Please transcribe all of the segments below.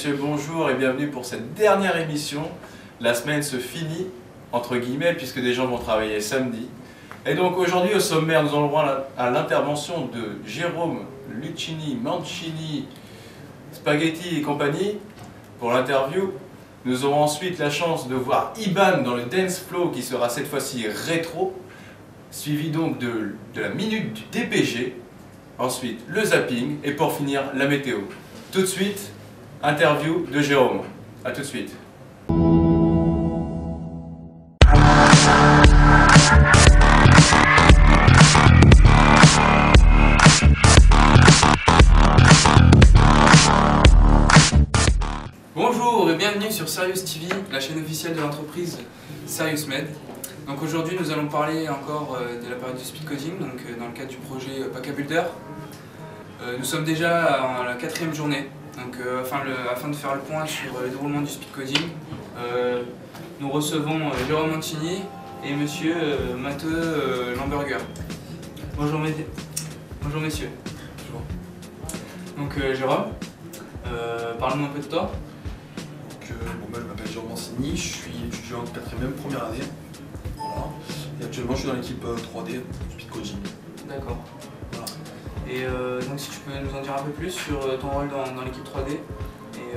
messieurs, bonjour et bienvenue pour cette dernière émission. La semaine se finit, entre guillemets, puisque des gens vont travailler samedi. Et donc aujourd'hui, au sommaire, nous allons voir à l'intervention de Jérôme Lucchini, Mancini, Spaghetti et compagnie pour l'interview. Nous aurons ensuite la chance de voir Iban dans le Dance Flow qui sera cette fois-ci rétro, suivi donc de la minute du DPG, ensuite le zapping et pour finir la météo. Tout de suite, interview de Jérôme. A tout de suite. Bonjour et bienvenue sur Serious TV, la chaîne officielle de l'entreprise Serious Med. Donc aujourd'hui nous allons parler encore de la période du speed coding, donc dans le cadre du projet PACA Builder. Nous sommes déjà à la 4e journée, donc afin de faire le point sur le déroulement du speed coding, nous recevons Jérôme Mancini et monsieur Matteux Lamberger. Bonjour messieurs. Bonjour. Donc Jérôme, parle-nous un peu de toi. Je m'appelle Jérôme Mancini, je suis étudiant en 4e, première année. Voilà. Et actuellement je suis dans l'équipe 3D du speed coding. D'accord. Voilà. Et donc si tu peux nous en dire un peu plus sur ton rôle dans l'équipe 3D et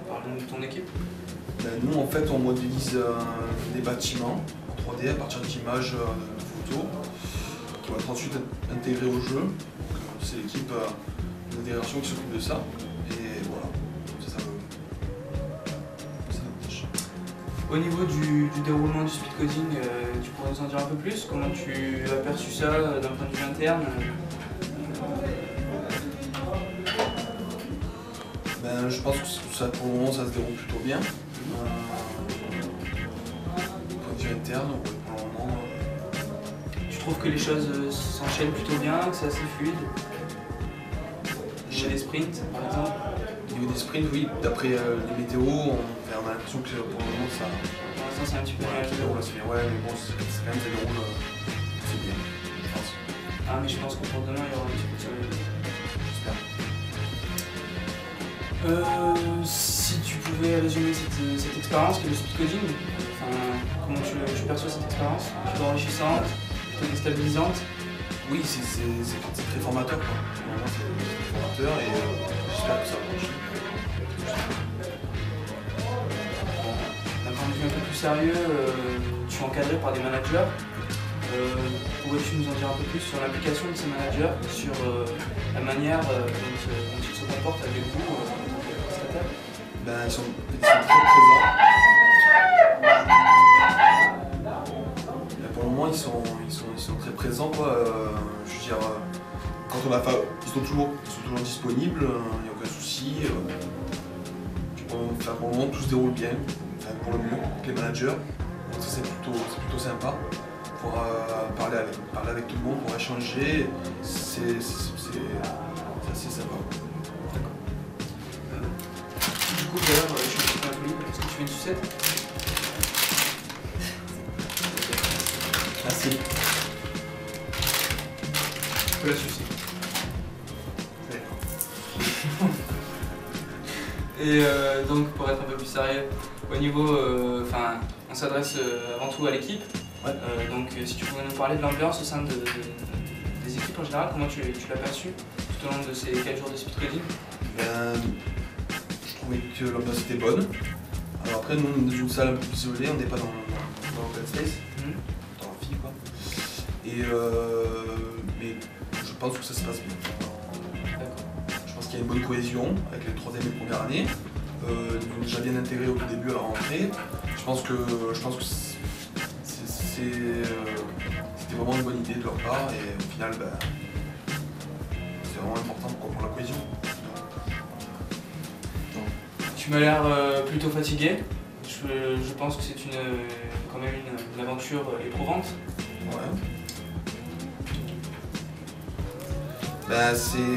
parle-nous de ton équipe. Nous en fait on modélise des bâtiments en 3D à partir d'images de photos qui vont être ensuite intégrées au jeu. C'est l'équipe d'intégration qui s'occupe de ça. Et voilà. Au niveau du déroulement du speed coding, tu pourrais nous en dire un peu plus? Comment tu as perçu ça d'un point de vue interne? Je pense que ça, pour le moment ça se déroule plutôt bien. Point de vue interne, pour le moment. Tu trouves que les choses s'enchaînent plutôt bien, que c'est assez fluide? Chez les sprints par exemple? Au niveau des sprints, oui, d'après les météos, on a l'impression que pour le moment ça. Ça c'est un petit peu déroule assez bien. Ouais, mais bon, c'est quand même ça déroule assez bien, je pense. Ah, mais je pense que pour demain il y aura un petit peu de soleil. J'espère. Si tu pouvais résumer cette expérience qui est le speed coding, comment tu perçois cette expérience? Plutôt enrichissante, plutôt déstabilisante? Oui, c'est très formateur quoi. Vraiment, c'est formateur et j'espère que ça va marcher. D'un point de vue un peu plus sérieux, tu es encadré par des managers. Pourrais-tu nous en dire un peu plus sur l'application de ces managers, sur la manière dont ils se comportent avec vous en tant que prestataire? Ils sont très présents. Pour le moment, ils sont très présents quoi. Je veux dire, quand on a fait, ils sont toujours disponibles, il n'y a aucun souci. Pour le moment, tout se déroule bien, pour le mieux, avec les managers. Donc ça c'est plutôt sympa. Pour parler avec tout le monde, pour échanger, c'est assez sympa. D'accord. Du coup, d'ailleurs, je suis un peu impoli, est-ce que tu fais une sucette? Merci. Je peux la sucer. Et donc, pour être un peu plus sérieux, au niveau, on s'adresse avant tout à l'équipe. Ouais. Donc, si tu pouvais nous parler de l'ambiance au sein des équipes en général, comment tu l'as perçu tout au long de ces 4 jours de speed coding? Je trouvais que l'ambiance était bonne. Alors après, nous, on est dans une salle un peu plus isolée, on n'est pas dans l'open space, dans l'amphi quoi. Et mais je pense que ça se passe bien. Je pense qu'il y a une bonne cohésion avec les 3e et première année. Ils ont déjà bien intégré au tout début à la rentrée. Je pense que c'était vraiment une bonne idée de leur part et au final, c'est vraiment important pour la cohésion. Tu m'as l'air plutôt fatigué. Je pense que c'est quand même une aventure éprouvante. Ouais.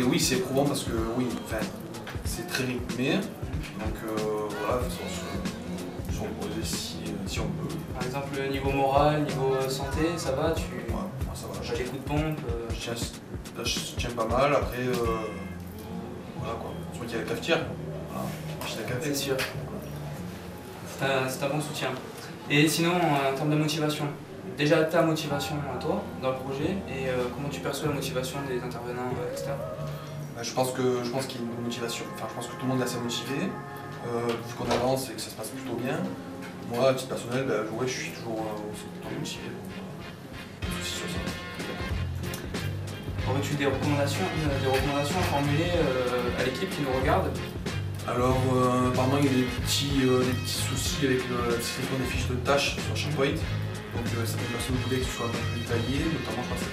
Oui, c'est éprouvant parce que oui, c'est très rythmé. Donc voilà, il faut se reposer si on peut. Par exemple, niveau moral, niveau santé, ça va? Ouais, ça va. J'ai des coups de pompe? Je tiens pas mal. Après, voilà quoi. Soit qu'il y a la cafetière. Voilà. machine à café. Bien sûr. C'est un bon soutien. Et sinon, en termes de motivation, déjà ta motivation à toi dans le projet et comment tu perçois la motivation des intervenants externes? Je pense qu'il y a une motivation, enfin je pense que tout le monde est assez motivé, vu qu'on avance et que ça se passe plutôt bien. Moi, à titre personnel, ouais, je suis toujours autant motivé. Pas de soucis sur ça. Aurais-tu des recommandations à formuler à l'équipe qui nous regarde? Alors, apparemment, il y a des petits soucis avec la distribution des fiches de tâches sur SharePoint. Donc, certaines personnes voulaient que ce soit un peu plus détaillé, notamment, je crois que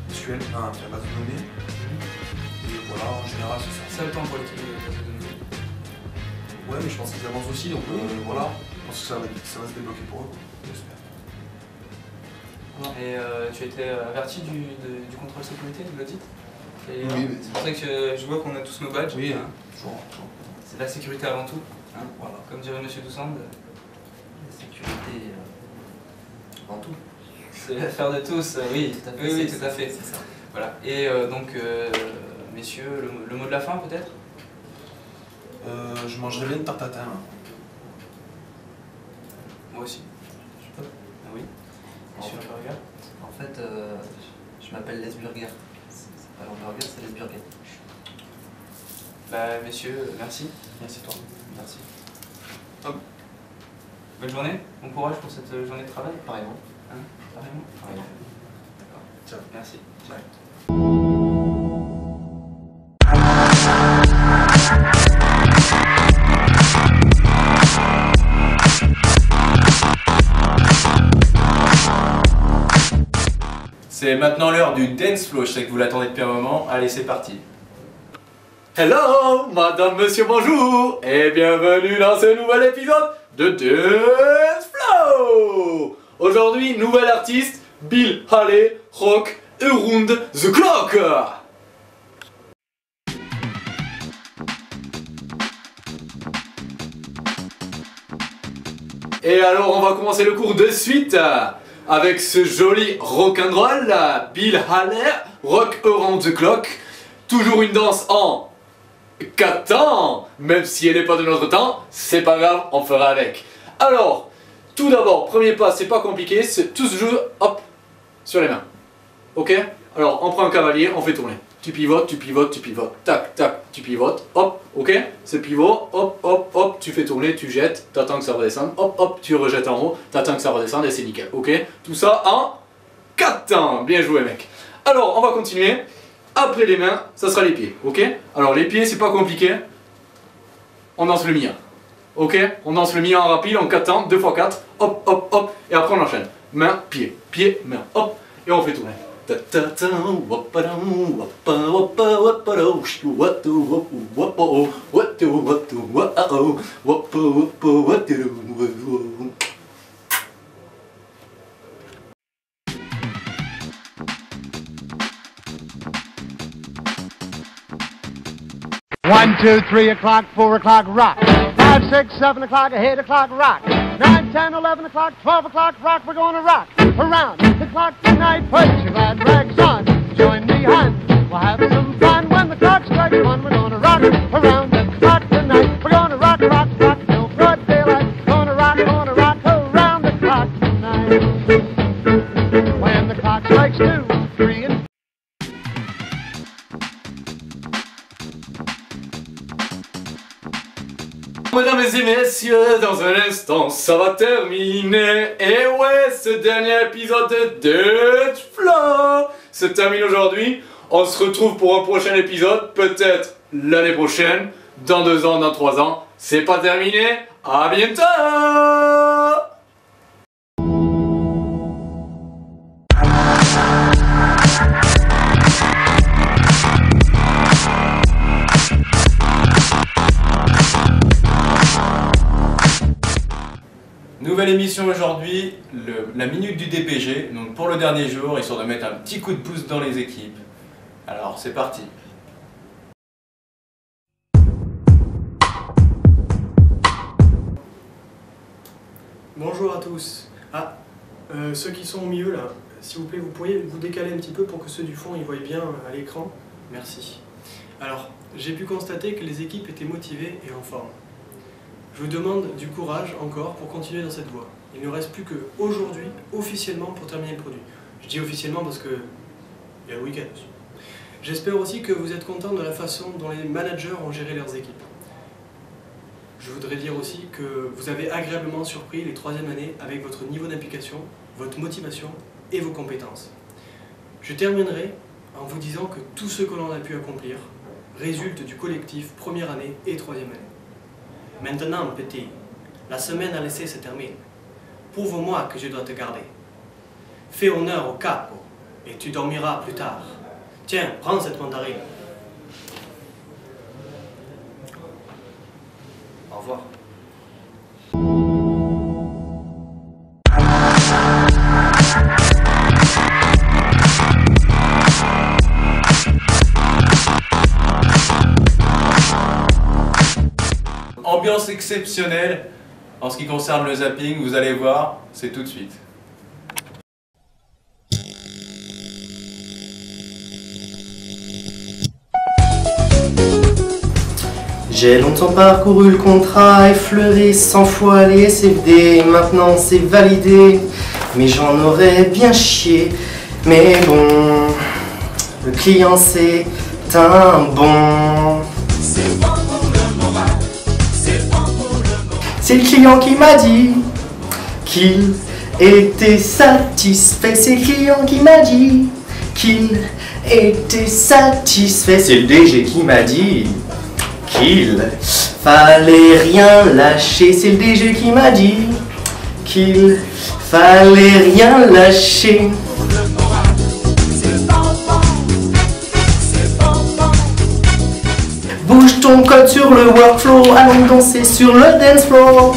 c'est SQL, qui a la base de données. Et voilà, en général, c'est ça. C'est le temps pour l'équipe de base de données. Ouais, mais je pense qu'ils avancent aussi, donc voilà. Je pense que ça va se débloquer pour eux, j'espère. Et tu as été averti du contrôle sécurité, de l'audit? Oui, mais c'est pour ça que je vois qu'on a tous nos badges. oui, hein. toujours. C'est la sécurité avant tout. Hein. Voilà. Comme dirait Monsieur Doussand. La sécurité avant tout. C'est l'affaire de tous, oui. Tout à fait. Oui, tout à fait. C'est ça. Voilà. Et donc, messieurs, le mot de la fin peut-être? Je mangerais bien une tarte à thym. Moi aussi. Je peux. Ah oui. Monsieur Hamburger. En fait, je m'appelle Les Burger. C'est pas l'hamburger, c'est Les Burger. Bah, messieurs, merci. Merci toi. Merci. Bonne journée, bon courage pour cette journée de travail. Pareillement. Hein, pareillement. Pareillement. D'accord. Ciao. Merci. Bye. C'est maintenant l'heure du dance flow, je sais que vous l'attendez depuis un moment, allez c'est parti. Hello, madame, monsieur, bonjour, et bienvenue dans ce nouvel épisode de Dance Flow. Aujourd'hui, nouvel artiste, Bill Haley, rock around the clock. Et alors, on va commencer le cours de suite avec ce joli rock'n'roll, Bill Haley, rock around the clock. Toujours une danse en 4 temps, même si elle n'est pas de notre temps, c'est pas grave, on fera avec. Alors, tout d'abord, premier pas, c'est pas compliqué, c'est tout se joue, hop, sur les mains. Ok? Alors, on prend un cavalier, on fait tourner. Tu pivotes, tu pivotes, tu pivotes. Tac, tac, tu pivotes, hop, ok? Ce pivot, hop, hop, hop, tu fais tourner, tu jettes, t'attends que ça redescende, hop, hop, tu rejettes en haut, t'attends que ça redescende et c'est nickel, ok? Tout ça en 4 temps. Bien joué, mec. Alors, on va continuer. Après les mains, ça sera les pieds, ok? Alors les pieds, c'est pas compliqué. On danse le mia, ok? On danse le mia en rapide, en 4 temps, 2 x 4, hop, hop, hop, et après on enchaîne. Main, pied, pied, main, hop, et on fait tourner. One, two, 3 o'clock, 4 o'clock, rock. 5, 6, 7 o'clock, 8 o'clock, rock. 9, 10, 11 o'clock, 12 o'clock, rock. We're gonna rock around the clock tonight. Put your glad rags on, join me, hon. We'll have some fun when the clock strikes 1. We're gonna rock around the clock tonight. We're gonna rock, rock, rock till broad daylight. Gonna rock around the clock tonight. When the clock strikes 2, 3, and Mesdames et messieurs, dans un instant, ça va terminer. Et ouais, ce dernier épisode de Dance Flow se termine aujourd'hui. On se retrouve pour un prochain épisode, peut-être l'année prochaine, dans 2 ans, dans 3 ans. C'est pas terminé. À bientôt! Nouvelle émission aujourd'hui, la minute du DPG, donc pour le dernier jour, histoire de mettre un petit coup de pouce dans les équipes. Alors c'est parti. Bonjour à tous. Ceux qui sont au milieu là, s'il vous plaît, vous pourriez vous décaler un petit peu pour que ceux du fond y voient bien à l'écran. Merci. Alors, j'ai pu constater que les équipes étaient motivées et en forme. Je vous demande du courage encore pour continuer dans cette voie. Il ne reste plus qu'aujourd'hui, officiellement, pour terminer le produit. Je dis officiellement parce que il y a le week-end aussi. J'espère aussi que vous êtes contents de la façon dont les managers ont géré leurs équipes. Je voudrais dire aussi que vous avez agréablement surpris les 3e années avec votre niveau d'implication, votre motivation et vos compétences. Je terminerai en vous disant que tout ce que l'on a pu accomplir résulte du collectif 1re année et 3e année. Maintenant, petit, la semaine à laisser se termine. Prouve-moi que je dois te garder. Fais honneur au capo et tu dormiras plus tard. Tiens, prends cette mandarine. Au revoir. Ambiance exceptionnelle en ce qui concerne le zapping, vous allez voir, c'est tout de suite. J'ai longtemps parcouru le contrat, effleuré 100 fois les SFD, maintenant c'est validé, mais j'en aurais bien chié. Mais bon, le client c'est un bon. C'est le client qui m'a dit qu'il était satisfait. C'est le client qui m'a dit qu'il était satisfait. C'est le DG qui m'a dit qu'il fallait rien lâcher. C'est le DG qui m'a dit qu'il fallait rien lâcher. Bouge ton code sur le workflow, allons danser sur le dance floor.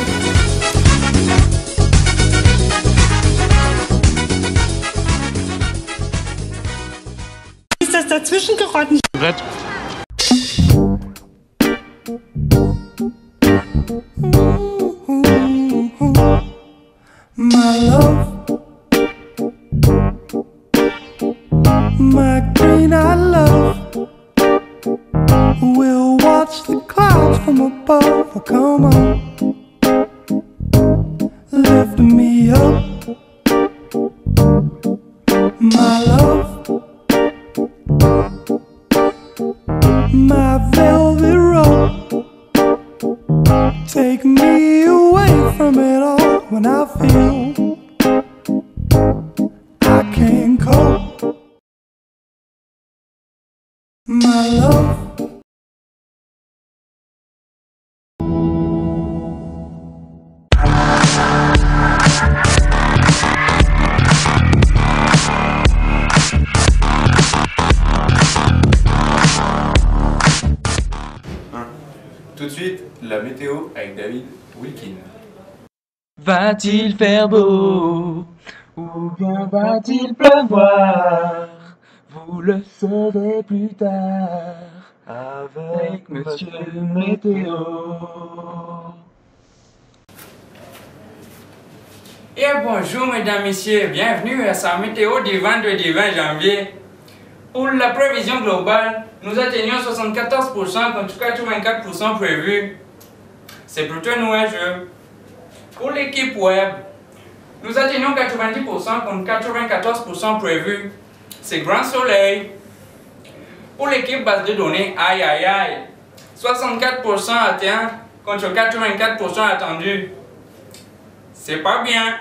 Ist das dazwischen geraten? My love, my green-eyed love, we'll watch the clouds from above. Oh, come on, lift me up, my love, my velvet rope. Take me away from it all when I feel I can't cope. My love. Tout de suite, la météo avec David Wilkin. Va-t-il faire beau ou bien va-t-il pleuvoir? Vous le saurez plus tard avec Monsieur Météo. Et bonjour mesdames, messieurs, bienvenue à sa météo du vendredi 20 janvier. Pour la prévision globale, nous atteignons 74% contre 84% prévu. C'est plutôt nuageux. Pour l'équipe web, nous atteignons 90% contre 94% prévu. C'est grand soleil. Pour l'équipe base de données, aïe aïe aïe, 64% atteint contre 84% attendu. C'est pas bien.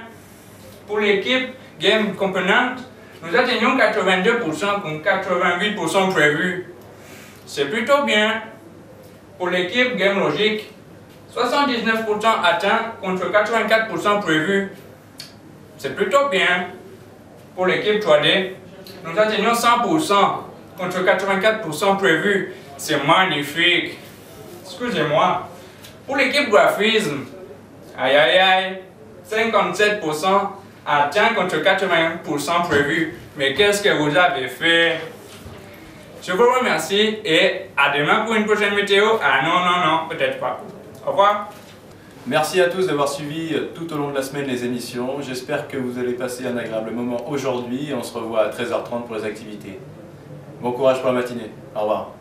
Pour l'équipe Game Component, nous atteignons 82% contre 88% prévu. C'est plutôt bien. Pour l'équipe Game Logic, 79% atteint contre 84% prévu. C'est plutôt bien. Pour l'équipe 3D, nous atteignons 100% contre 84% prévu. C'est magnifique. Excusez-moi. Pour l'équipe graphisme, aïe aïe aïe, 57% atteint contre 80% prévu. Mais qu'est-ce que vous avez fait? Je vous remercie et à demain pour une prochaine météo. Ah non, non, non, peut-être pas. Au revoir. Merci à tous d'avoir suivi tout au long de la semaine les émissions. J'espère que vous allez passer un agréable moment aujourd'hui. On se revoit à 13h30 pour les activités. Bon courage pour la matinée. Au revoir.